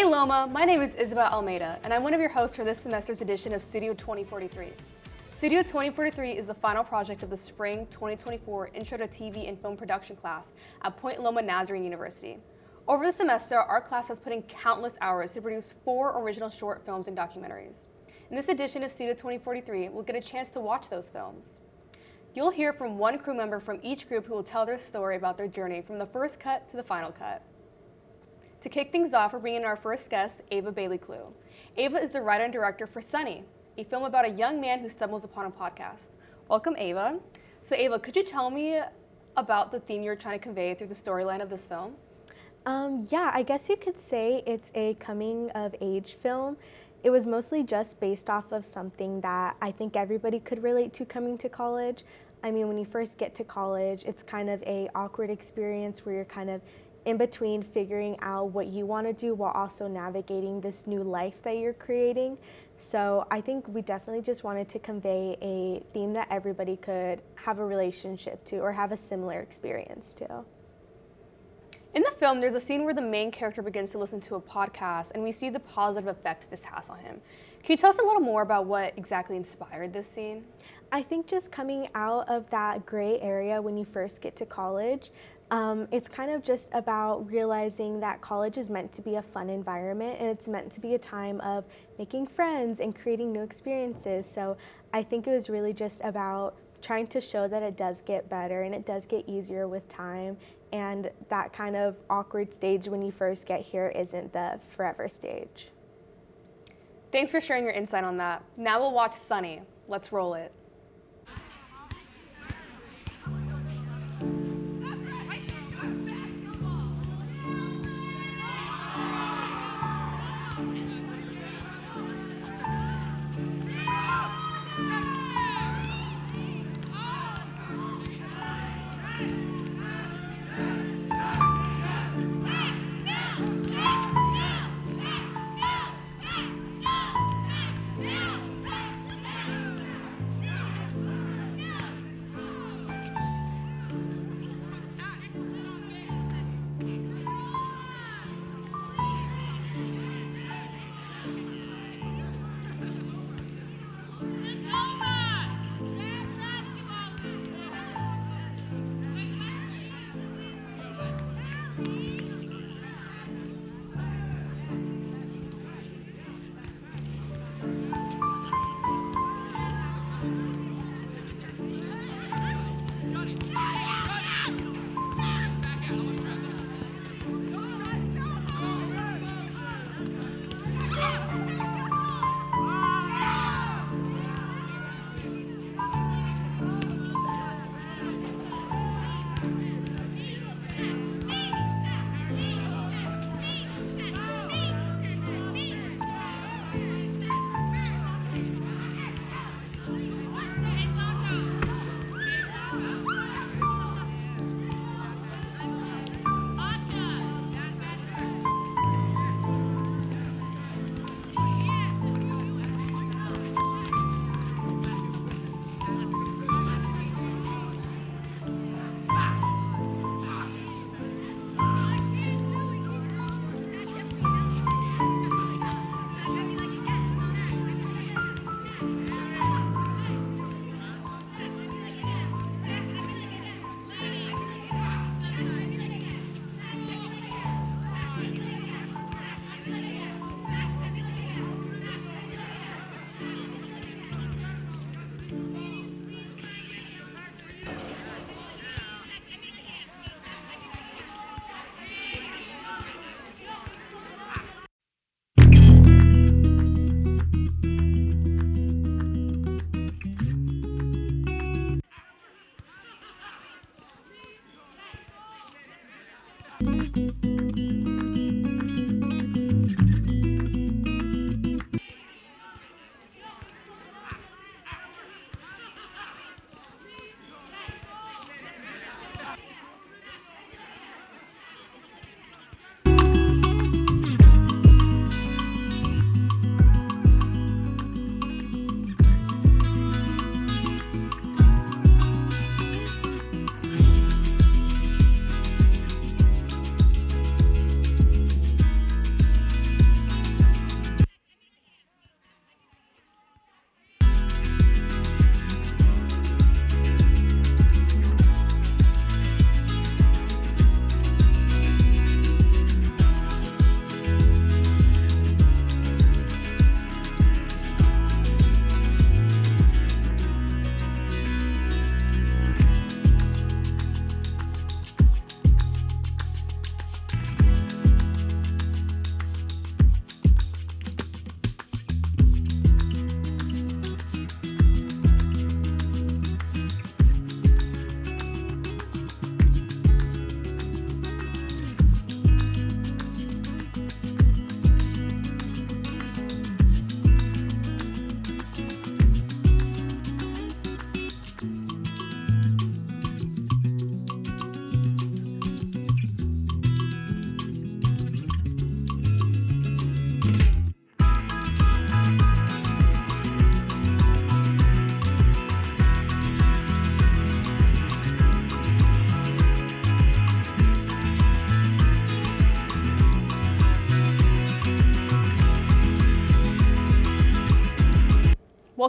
Hey Loma, my name is Isabel Almeida, and I'm one of your hosts for this semester's edition of Studio 2043. Studio 2043 is the final project of the Spring 2024 Intro to TV and Film Production class at Point Loma Nazarene University. Over the semester, our class has put in countless hours to produce 4 original short films and documentaries. In this edition of Studio 2043, we'll get a chance to watch those films. You'll hear from one crew member from each group who will tell their story about their journey from the first cut to the final cut. To kick things off, we're bringing in our first guest, Ava Bailey-Clue. Ava is the writer and director for Sunny, a film about a young man who stumbles upon a podcast. Welcome, Ava. So Ava, could you tell me about the theme you're trying to convey through the storyline of this film? Yeah, I guess you could say it's a coming-of-age film. It was mostly just based off of something that I think everybody could relate to coming to college. I mean, when you first get to college, it's kind of an awkward experience where you're kind of in between figuring out what you want to do while also navigating this new life that you're creating. So I think we definitely just wanted to convey a theme that everybody could have a relationship to or have a similar experience to. In the film, there's a scene where the main character begins to listen to a podcast, and we see the positive effect this has on him. Can you tell us a little more about what exactly inspired this scene? I think just coming out of that gray area when you first get to college, it's kind of just about realizing that college is meant to be a fun environment and it's meant to be a time of making friends and creating new experiences. So I think it was really just about trying to show that it does get better and it does get easier with time, and that kind of awkward stage when you first get here isn't the forever stage. Thanks for sharing your insight on that. Now we'll watch Sunny. Let's roll it.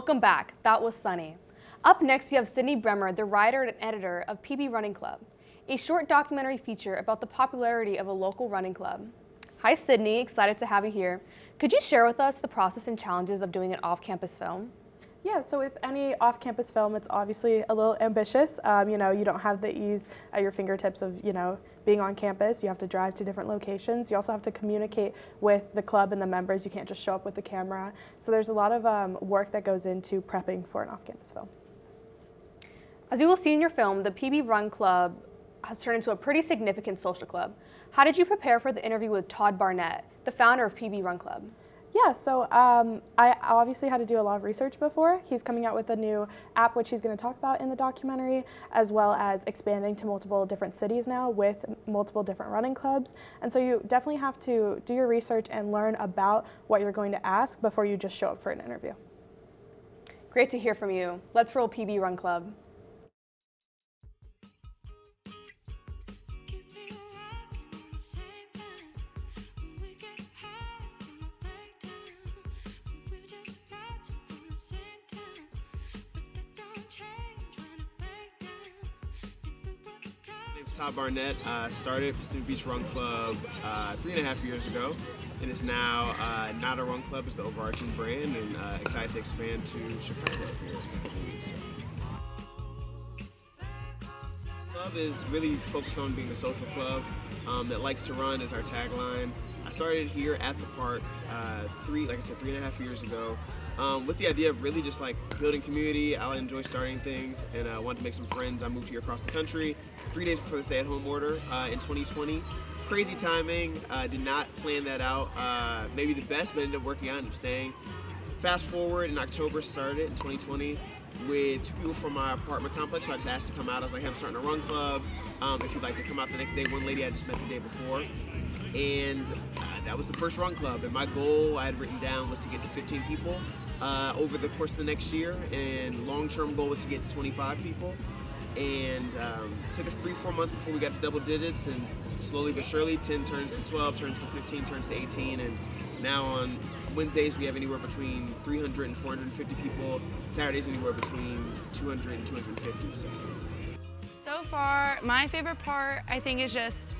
Welcome back. That was Sunny. Up next, we have Sydney Bremer, the writer and editor of PB Running Club, a short documentary feature about the popularity of a local running club. Hi, Sydney. Excited to have you here. Could you share with us the process and challenges of doing an off-campus film? Yeah, so with any off-campus film, it's obviously a little ambitious. You don't have the ease at your fingertips of, being on campus. You have to drive to different locations. You also have to communicate with the club and the members. You can't just show up with the camera. So there's a lot of work that goes into prepping for an off-campus film. As you will see in your film, the PB Run Club has turned into a pretty significant social club. How did you prepare for the interview with Todd Barnett, the founder of PB Run Club? Yeah, so I obviously had to do a lot of research before. He's coming out with a new app, which he's going to talk about in the documentary, as well as expanding to multiple different cities now with multiple different running clubs. And so you definitely have to do your research and learn about what you're going to ask before you just show up for an interview. Great to hear from you. Let's roll PB Run Club. Todd Barnett started Pacific Beach Run Club 3.5 years ago, and is now not a run club, it's the overarching brand, and excited to expand to Chicago here in a couple weeks. The club is really focused on being a social club that likes to run is our tagline. I started here at the park 3.5 years ago. With the idea of really just like building community. I enjoy starting things, and I wanted to make some friends. I moved here across the country 3 days before the stay-at-home order in 2020. Crazy timing, did not plan that out. Maybe the best, but ended up working out, ended up staying. Fast forward, in October, started in 2020 with 2 people from my apartment complex, so I just asked to come out. I was like, hey, I'm starting a run club. If you'd like to come out the next day. One lady I just met the day before. And that was the first run club, and my goal I had written down was to get to 15 people over the course of the next year, and long-term goal was to get to 25 people. And took us 3-4 months before we got to double digits, and slowly but surely 10 turns to 12, turns to 15, turns to 18, and now on Wednesdays we have anywhere between 300 and 450 people. Saturdays anywhere between 200 and 250. So far, my favorite part I think is just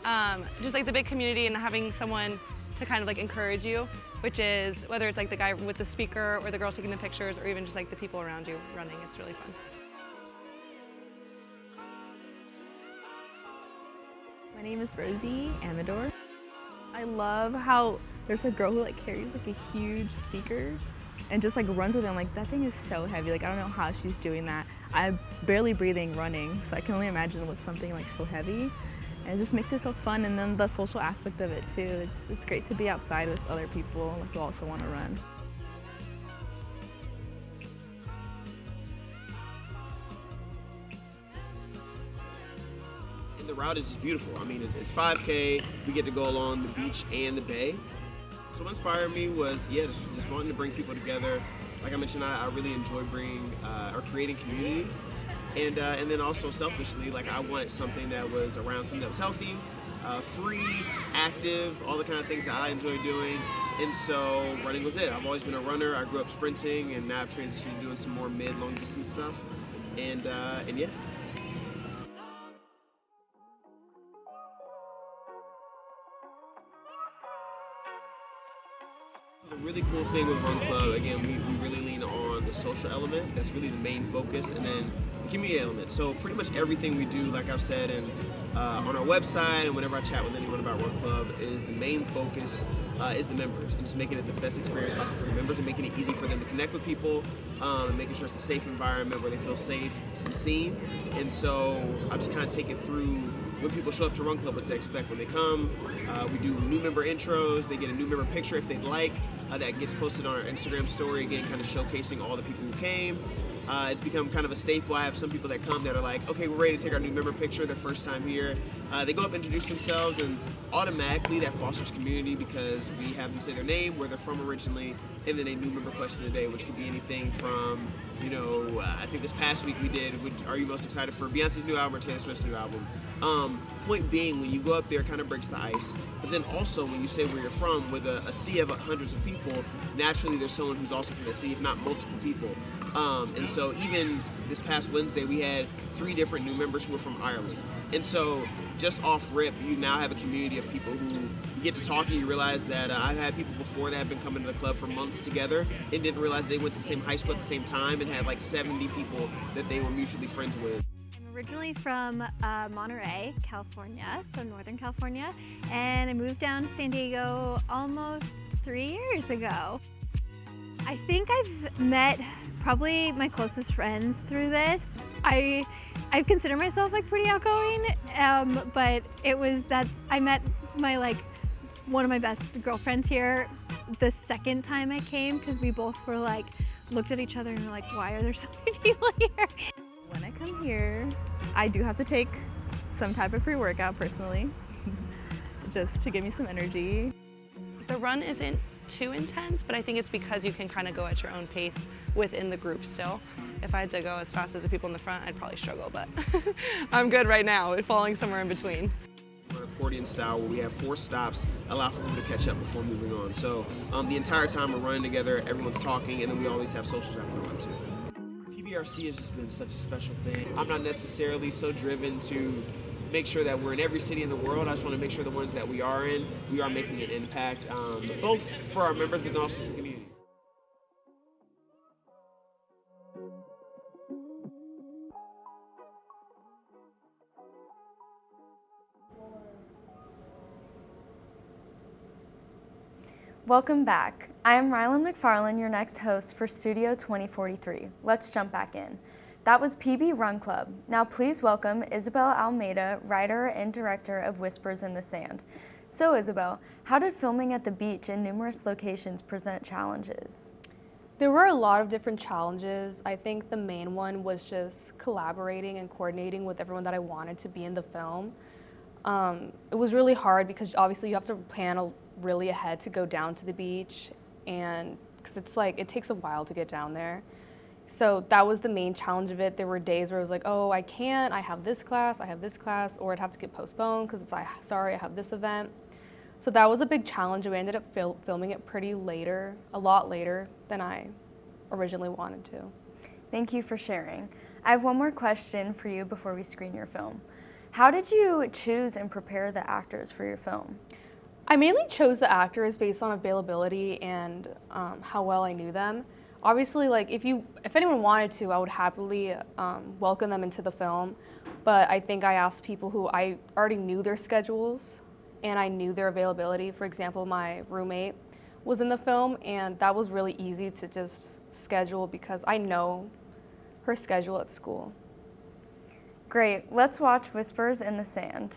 like the big community and having someone to kind of like encourage you, which is whether it's like the guy with the speaker or the girl taking the pictures or even just like the people around you running. It's really fun. My name is Rosie Amador. I love how there's a girl who like carries like a huge speaker and just like runs with it. I'm like, that thing is so heavy. Like, I don't know how she's doing that. I'm barely breathing running, so I can only imagine with something like so heavy. And it just makes it so fun, and then the social aspect of it too. It's great to be outside with other people who also want to run. And the route is just beautiful. I mean, it's 5K. We get to go along the beach and the bay. So what inspired me was, just wanting to bring people together. Like I mentioned, I really enjoy creating community. And then also selfishly, like I wanted something that was around something that was healthy, free, active, all the kind of things that I enjoy doing. And so running was it. I've always been a runner. I grew up sprinting, and now I've transitioned to doing some more mid-long distance stuff. And yeah. The really cool thing with Run Club, again, we really lean on the social element. That's really the main focus, and then the community element. So pretty much everything we do, like I've said, and on our website and whenever I chat with anyone about Run Club, is the main focus is the members, and just making it the best experience possible for the members and making it easy for them to connect with people, and making sure it's a safe environment where they feel safe and seen. And so I'll just kind of take it through when people show up to Run Club, what to expect when they come. We do new member intros. They get a new member picture if they'd like. That gets posted on our Instagram story, again, kind of showcasing all the people who came. It's become kind of a staple. I have some people that come that are like, okay, we're ready to take our new member picture, their first time here. They go up, introduce themselves, and automatically that fosters community because we have them say their name, where they're from originally, and then a new member question of the day, which could be anything from I think this past week we did, are you most excited for Beyonce's new album or Taylor Swift's new album? Point being, when you go up there, it kind of breaks the ice. But then also, when you say where you're from, with a sea of hundreds of people, naturally there's someone who's also from that sea, if not multiple people. And so even this past Wednesday, we had 3 different new members who were from Ireland. And so just off rip, you now have a community of people who you get to talk and you realize that I've had people before that have been coming to the club for months together and didn't realize they went to the same high school at the same time and had like 70 people that they were mutually friends with. I'm originally from Monterey, California, so Northern California, and I moved down to San Diego almost 3 years ago. I think I've met probably my closest friends through this. I consider myself like pretty outgoing, but it was that I met my one of my best girlfriends here the second time I came, because we both were looked at each other and were like, why are there so many people here? When I come here, I do have to take some type of pre-workout personally, just to give me some energy. The run isn't too intense, but I think it's because you can kind of go at your own pace within the group still. If I had to go as fast as the people in the front, I'd probably struggle, but I'm good right now, falling somewhere in between. We're accordion style where we have 4 stops, allow for people to catch up before moving on. So the entire time we're running together, everyone's talking, and then we always have socials after the run too. PBRC has just been such a special thing. I'm not necessarily so driven to make sure that we're in every city in the world. I just want to make sure the ones that we are in, we are making an impact, both for our members but also to the community. Welcome back. I am Rylan McFarland, your next host for Studio 2043. Let's jump back in. That was PB Run Club. Now please welcome Isabel Almeida, writer and director of Whispers in the Sand. So Isabel, how did filming at the beach in numerous locations present challenges? There were a lot of different challenges. I think the main one was just collaborating and coordinating with everyone that I wanted to be in the film. It was really hard because obviously you have to plan really ahead to go down to the beach, and because it takes a while to get down there. So that was the main challenge of it. There were days where it was like, oh, I can't, I have this class, or it'd have to get postponed because it's like, sorry, I have this event. So that was a big challenge. We ended up filming it a lot later than I originally wanted to. Thank you for sharing. I have one more question for you before we screen your film. How did you choose and prepare the actors for your film? I mainly chose the actors based on availability and how well I knew them. Obviously, if anyone wanted to, I would happily welcome them into the film. But I think I asked people who I already knew their schedules and I knew their availability. For example, my roommate was in the film, and that was really easy to just schedule because I know her schedule at school. Great. Let's watch Whispers in the Sand.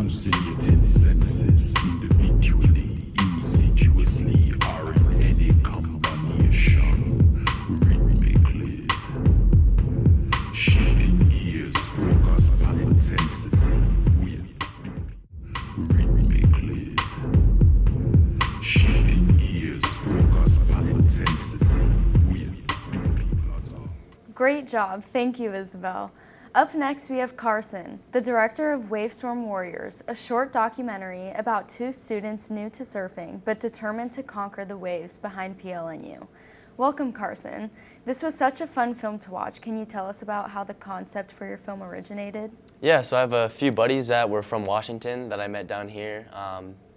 conciliated senses individually, insidiously are in any combination rhythmically. Shifting gears focus upon intensity rhythmically. Shifting gears focus upon intensity Great job. Thank you, Isabel. Up next, we have Carson, the director of Wavestorm Warriors, a short documentary about two students new to surfing but determined to conquer the waves behind PLNU. Welcome, Carson. This was such a fun film to watch. Can you tell us about how the concept for your film originated? Yeah, so I have a few buddies that were from Washington that I met down here.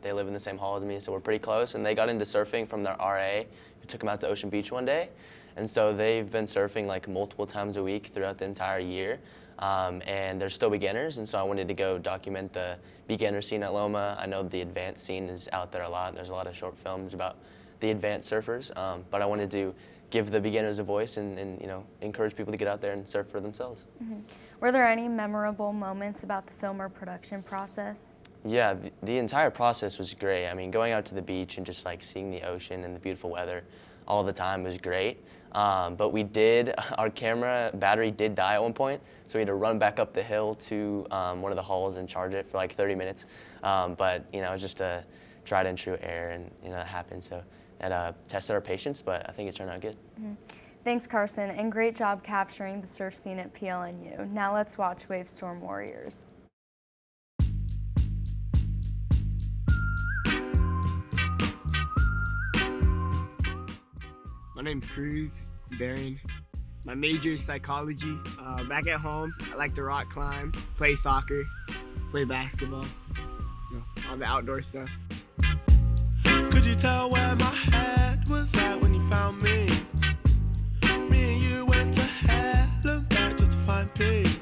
They live in the same hall as me, so we're pretty close, and they got into surfing from their RA, who took them out to Ocean Beach one day. And so they've been surfing like multiple times a week throughout the entire year. And they're still beginners, and so I wanted to go document the beginner scene at Loma. I know the advanced scene is out there a lot. There's a lot of short films about the advanced surfers, but I wanted to give the beginners a voice and you know, encourage people to get out there and surf for themselves. Mm-hmm. Were there any memorable moments about the film or production process? Yeah, the entire process was great. I mean, going out to the beach and just like seeing the ocean and the beautiful weather all the time was great. But our camera battery did die at one point, so we had to run back up the hill to one of the halls and charge it for like 30 minutes. But you know, it was just a tried and true error, and you know, that happened. So that tested our patience, but I think it turned out good. Mm-hmm. Thanks, Carson, and great job capturing the surf scene at PLNU. Now let's watch Wavestorm Warriors. My name's Cruz Barron. My major is psychology. Back at home, I like to rock climb, play soccer, play basketball, you know, all the outdoor stuff. Could you tell where my head was at when you found me? Me and you went to hell and back just to find peace.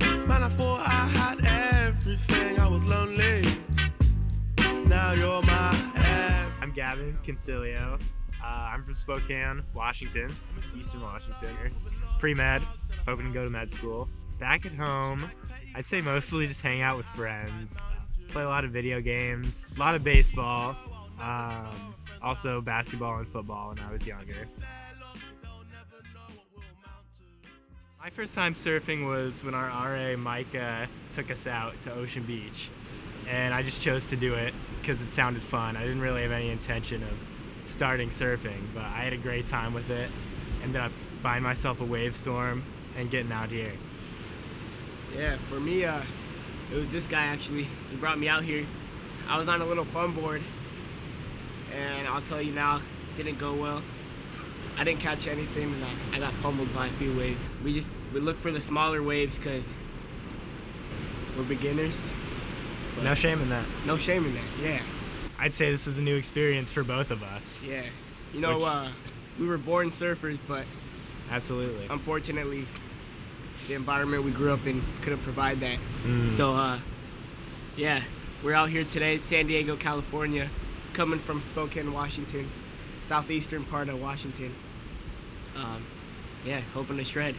Man, I thought I had everything, I was lonely. Now you're my head. I'm Gavin Concilio. I'm from Spokane, Washington, Eastern Washington. Pre-med, hoping to go to med school. Back at home, I'd say mostly just hang out with friends. Play a lot of video games, a lot of baseball, also basketball and football when I was younger. My first time surfing was when our RA, Micah, took us out to Ocean Beach. And I just chose to do it because it sounded fun. I didn't really have any intention of starting surfing, but I had a great time with it. Ended up buying myself a Wavestorm and getting out here. Yeah, for me, it was this guy actually. He brought me out here. I was on a little fun board, and I'll tell you now, it didn't go well. I didn't catch anything, and I got pummeled by a few waves. We look for the smaller waves because we're beginners. No shame in that. No shame in that, yeah. I'd say this is a new experience for both of us. Yeah, you know, we were born surfers, but absolutely, unfortunately, the environment we grew up in couldn't provide that. So, yeah, we're out here today, San Diego, California, coming from Spokane, Washington, southeastern part of Washington. Yeah, hoping to shred.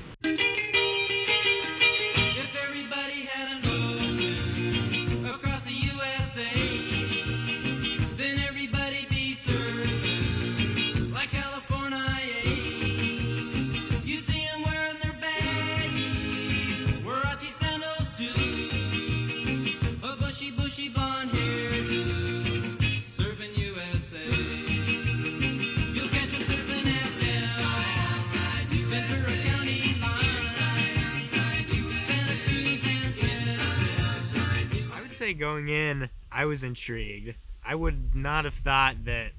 Going in, I was intrigued. I would not have thought that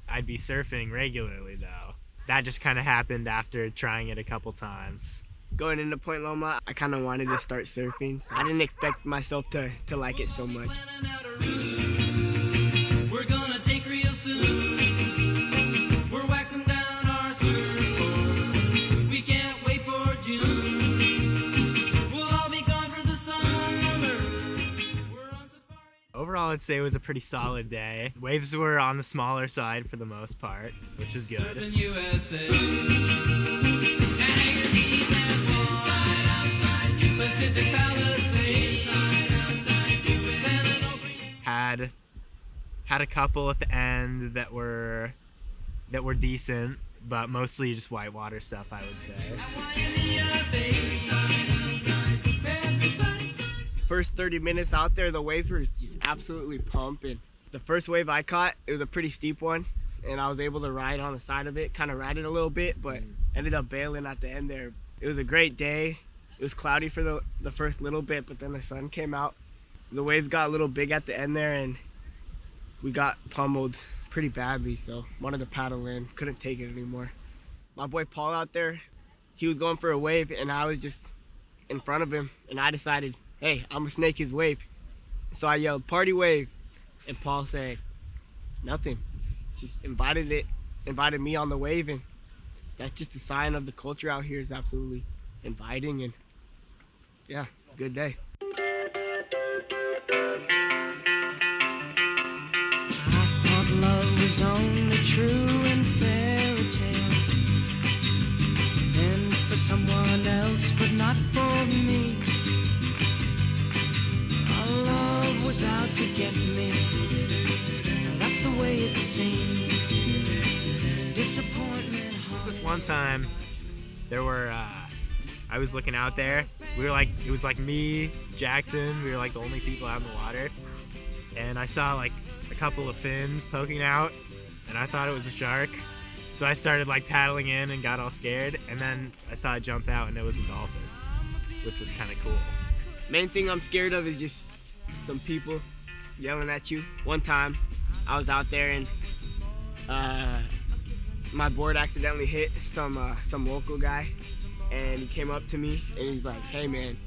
I'd be surfing regularly though. That just kind of happened after trying it a couple times. Going into Point Loma, I kind of wanted to start surfing. So I didn't expect myself to like it so much. We're gonna take real soon. We're waxing down our surfboard. We can't wait for June. We'll all be gone for the summer. Overall, I'd say it was a pretty solid day. Waves were on the smaller side for the most part, which was good. Surfing USA. Pacific Palisades. Had a couple at the end that were decent, but mostly just whitewater stuff, I would say. First 30 minutes out there, the waves were just absolutely pumping. The first wave I caught, it was a pretty steep one, and I was able to ride on the side of it, kind of ride it a little bit, but ended up bailing at the end there. It was a great day. It was cloudy for the first little bit, but then the sun came out. The waves got a little big at the end there, and we got pummeled pretty badly, so wanted to paddle in, couldn't take it anymore. My boy Paul out there, he was going for a wave, and I was just in front of him, and I decided, hey, I'm gonna snake his wave. So I yelled, "Party wave," and Paul said, nothing. Just invited me on the wave, and that's just a sign of the culture out here is absolutely inviting, and yeah, good day. I thought love was only true in fairy tales, and for someone else, but not for me. Our love was out to get me. That's the way it seemed. Disappointment. This one time, there were, I was looking out there. We were like, it was like me, Jackson, we were like the only people out in the water. And I saw like a couple of fins poking out, and I thought it was a shark. So I started like paddling in and got all scared, and then I saw it jump out and it was a dolphin, which was kind of cool. Main thing I'm scared of is just some people yelling at you. One time, I was out there and my board accidentally hit some local guy, and he came up to me and he's like, "Hey man,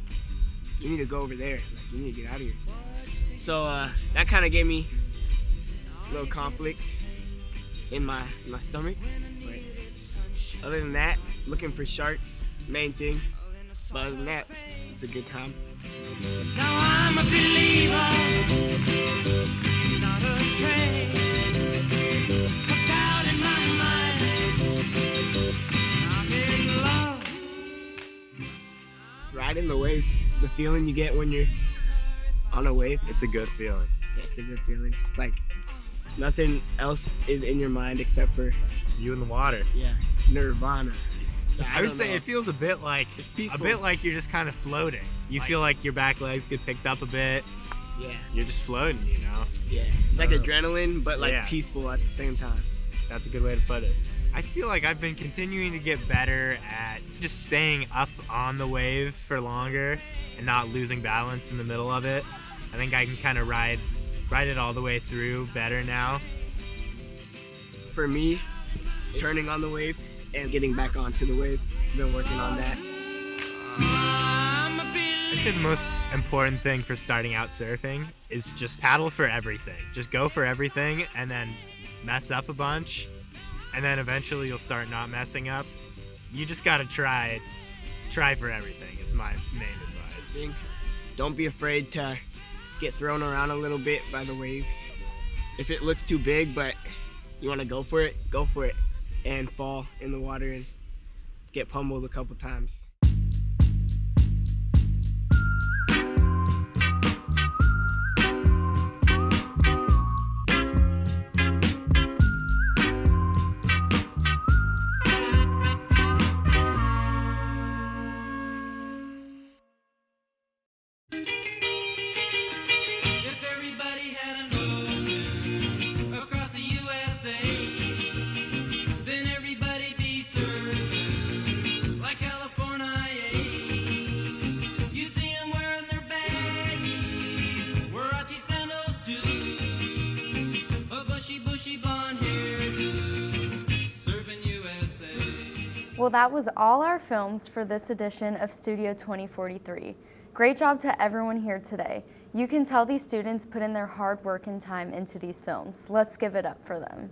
you need to go over there. Like, you need to get out of here." So that kind of gave me a little conflict in my stomach. But other than that, looking for sharks, main thing. But other than that, it's a good time. Now I'm a believer, not a trace. Put doubt in my mind. I'm in love. It's riding the waves. The feeling you get when you're on a wave. It's a good feeling. Yeah, it's a good feeling. It's like nothing else is in your mind except for you in the water. Yeah, nirvana. I would say it feels a bit like you're just kind of floating. You feel like your back legs get picked up a bit. Yeah. You're just floating, you know? Yeah. It's like adrenaline, but like peaceful at the same time. That's a good way to put it. I feel like I've been continuing to get better at just staying up on the wave for longer and not losing balance in the middle of it. I think I can kind of ride it all the way through better now. For me, turning on the wave and getting back onto the wave, I've been working on that. I think the most important thing for starting out surfing is just paddle for everything. Just go for everything and then mess up a bunch, and then eventually you'll start not messing up. You just gotta try for everything is my main advice. Don't be afraid to get thrown around a little bit by the waves. If it looks too big but you want to go for it and fall in the water and get pummeled a couple times. Well, that was all our films for this edition of Studio 2043. Great job to everyone here today. You can tell these students put in their hard work and time into these films. Let's give it up for them.